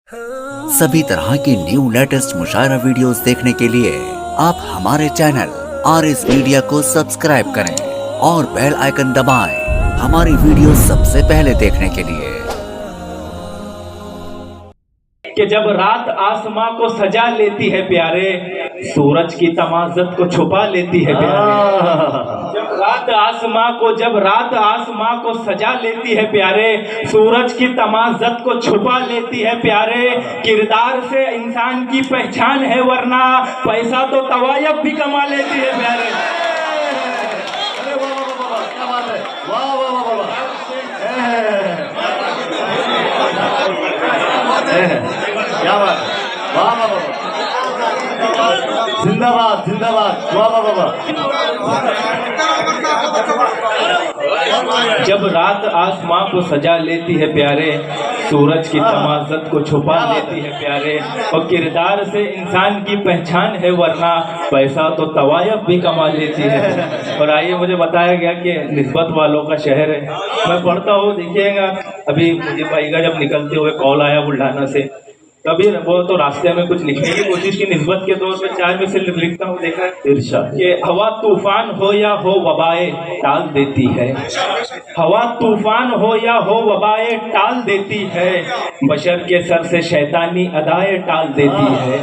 सभी तरह की न्यू लेटेस्ट मुशायरा वीडियोस देखने के लिए आप हमारे चैनल RS मीडिया को सब्सक्राइब करें और बेल आइकन दबाएं हमारी वीडियो सबसे पहले देखने के लिए। कि जब रात आसमां को सजा लेती है प्यारे, सूरज की तमाज़त को छुपा लेती है प्यारे। जब रात आसमां को सजा लेती है प्यारे, सूरज की तमाज़त को छुपा लेती है प्यारे। किरदार से इंसान की पहचान है, वरना पैसा तो तवायब भी कमा लेती है प्यारे। अरे वाह वाह वाह, क्या बात है, वाह वाह वाह वाह, क्या बात, वाह वाह वाह, जिंदाबाद जिंदाबाद, वाह वाह वाह। जब रात आसमां को सजा लेती है प्यारे, सूरज की तमाज़त को छुपा लेती है प्यारे। और किरदार से इंसान की पहचान है, वरना पैसा तो तवायब भी कमा लेती है। और आइए, मुझे बताया गया कि निस्बत वालों का शहर है। मैं पढ़ता हूँ, देखिएगा, अभी मुझे भाई का जब निकलते हुए कॉल आया बुल्ढाना से, कभी वो तो रास्ते में कुछ लिखने की कोशिश की, निस्बत के तौर पे 4 में से लिखता हूँ, देखा है इरशाद कि हवा तूफान हो या हो वबाएं टाल देती है। हवा तूफान हो या हो वबाएं टाल देती है, बशर के सर से शैतानी अदाएं टाल देती है।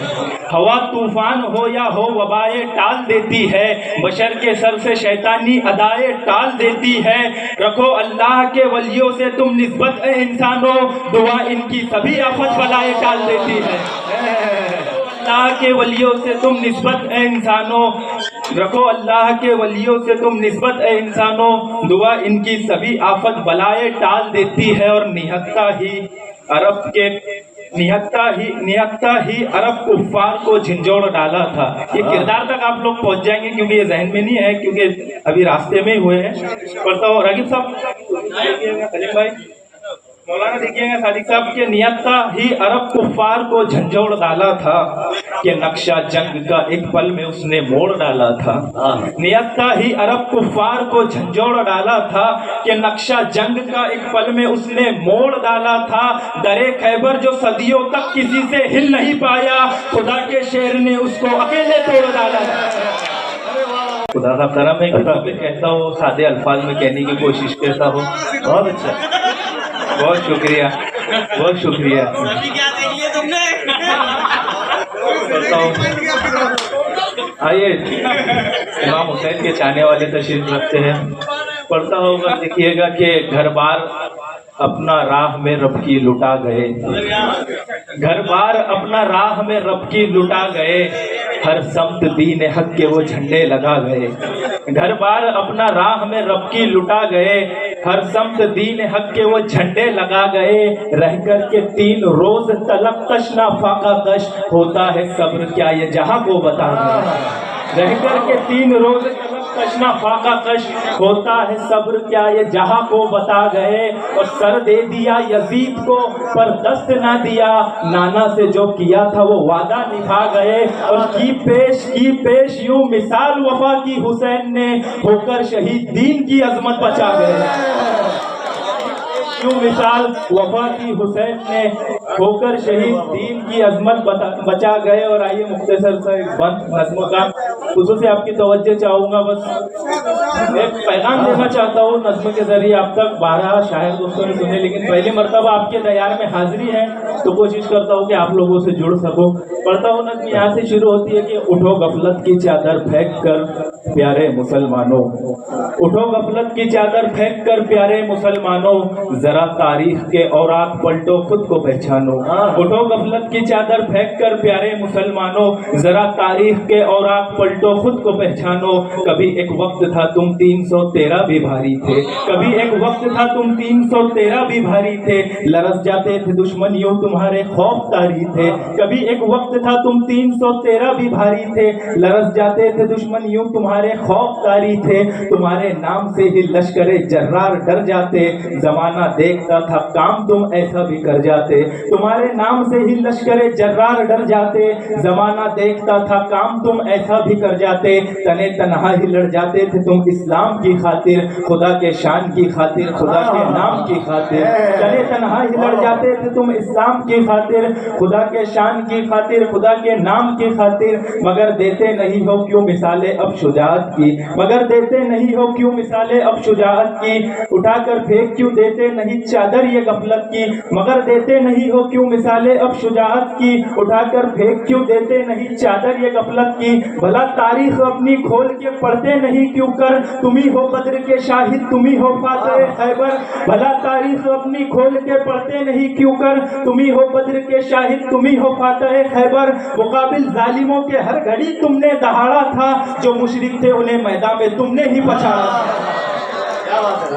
हवा तूफान हो या हो वबाएं टाल देती है, बशर के सर से शैतानी अदाएं टाल देती है। रखो अल्लाह के वलियों से तुम निस्बत ए इंसानों, दुआ इनकी सभी आफत बलाएं टाल देती है। अल्लाह के वलियों से तुम निस्बत ए इंसानों, रखो अल्लाह के वलियों से तुम निस्बत ए इंसानों, दुआ इनकी सभी आफत बलाएं टाल देती है। और निहत्ता ही अरब कुफ्फार को झंझोड़ डाला था। ये किरदार तक आप लोग पहुंच जाएंगे, क्योंकि ये जहन में नहीं है, क्योंकि अभी रास्ते में ही हुए हैं। पढ़ता हूँ, रागिब साहब देखिएगा, सलीम भाई, मौलाना देखिएगा, सादिक साहब के नियत्ता ही अरब कुफ्फार को झंझोड़ डाला था, कि नक्शा जंग का एक पल में उसने मोड़ डाला था। नियत्ता ही अरब कुफ्फार को झंझोड़ डाला था, कि नक्शा जंग का एक पल में उसने मोड़ डाला था। दरे खैबर जो सदियों तक किसी से हिल नहीं पाया, खुदा के शेर ने उसको अकेले तोड़ डाला था। खुदा का करम है, किताब में कहता हो, सादे अल्फाज में कहने की कोशिश करता हो। बहुत अच्छा, बहुत शुक्रिया, बहुत शुक्रिया। आइए, इमाम हुसैन के चाहने वाले तशरीफ रखते हैं। पढ़ता होगा, देखिएगा कि घर बार अपना राह में रब की लुटा गए, घर बार अपना राह में रब की लुटा गए, हर समत दीन हक के वो झंडे लगा गए। घर बार अपना राह में रब की लुटा गए, हर समत दीन हक के वो झंडे लगा गए। रह कर के 3 रोज तलब कश ना फाका कश, होता है सब्र क्या ये जहां को बता गए। रह कर के 3 रोज कशना फाका कश, होता है सब्र क्या ये जहां को बता गए। और सर दे दिया यजीद को पर दस्त ना दिया, नाना से जो किया था वो वादा निभा गए। और की पेश यूं मिसाल वफा की हुसैन ने, होकर शहीद दीन की अजमत बचा गए। यूं मिसाल वफा की हुसैन ने, होकर शहीद दीन की अजमत बचा गए। और आइए, मुख्तसर सा एक बंद नज़्म का खुसूसी आपकी तवज्जो चाहूँगा, बस एक पैगाम देना चाहता हूँ नज़्म के जरिए आप तक। 12 शायर दोस्तों ने सुने, लेकिन पहली मरतबा आपके दयार में हाजिरी है, तो कोशिश करता हूँ कि आप लोगों से जुड़ सको। पढ़ता हूँ, नज़्म यहाँ से शुरू होती है कि उठो गफलत की चादर फेंक कर प्यारे मुसलमानों, उठो गफलत की चादर फेंक कर प्यारे मुसलमानों, जरा तारीख के औरात पलटो खुद को पहचानो। उठो गफलत की चादर फेंक कर प्यारे मुसलमानों, जरा तारीख के औरात पलटो खुद को पहचानो। कभी एक वक्त था तुम 313 भी भारी थे, कभी एक वक्त था तुम 313 भी भारी थे, लरस जाते थे दुश्मन यूं तुम्हारे खौफ तारी थे। कभी एक वक्त था तुम 313 भी भारी थे, लरस जाते थे दुश्मन यूं तुम्हारे खौफ तारी थे। तुम्हारे नाम से ही लश्करे जर्रार डर जाते, जमाना देखता था काम तुम ऐसा भी कर जाते। तुम्हारे नाम से ही लश्करे जर्रार डर जाते, जमाना देखता था काम तुम ऐसा भी कर जाते, तने तन्हा ही लड़ जाते थे तुम इस्लाम की खातिर, खुदा के शान की खातिर, खुदा के नाम की खातिर, तने तन्हा ही लड़ जाते थे तुम इस्लाम की खातिर, खुदा के शान की खातिर, खुदा के नाम की खातिर, मगर देते नहीं हो क्यों मिसालें अब शुजाअत की, मगर देते नहीं हो क्यों मिसालें अब शुजाअत की, उठाकर फेंक क्यों देते नहीं चादर ये गफलत की, मगर देते नहीं हो क्यों मिसालें अब शुजाअत की, उठाकर फेंक क्यों देते नहीं चादर ये गफलत की, भला तारीख अपनी खोल के पढ़ते नहीं क्यों कर, तुम ही हो बद्र के शाहिद, तुम ही हो फातिह खैबर, भला तारीख अपनी खोल के पढ़ते नहीं क्यों कर, तुम ही हो बद्र के शाहिद, तुम ही हो फातिह खैबर, मुकाबिल जालिमों के हर घड़ी तुमने दहाड़ा था, जो मुशरिक थे उन्हें मैदान में तुमने ही पछाड़ा था।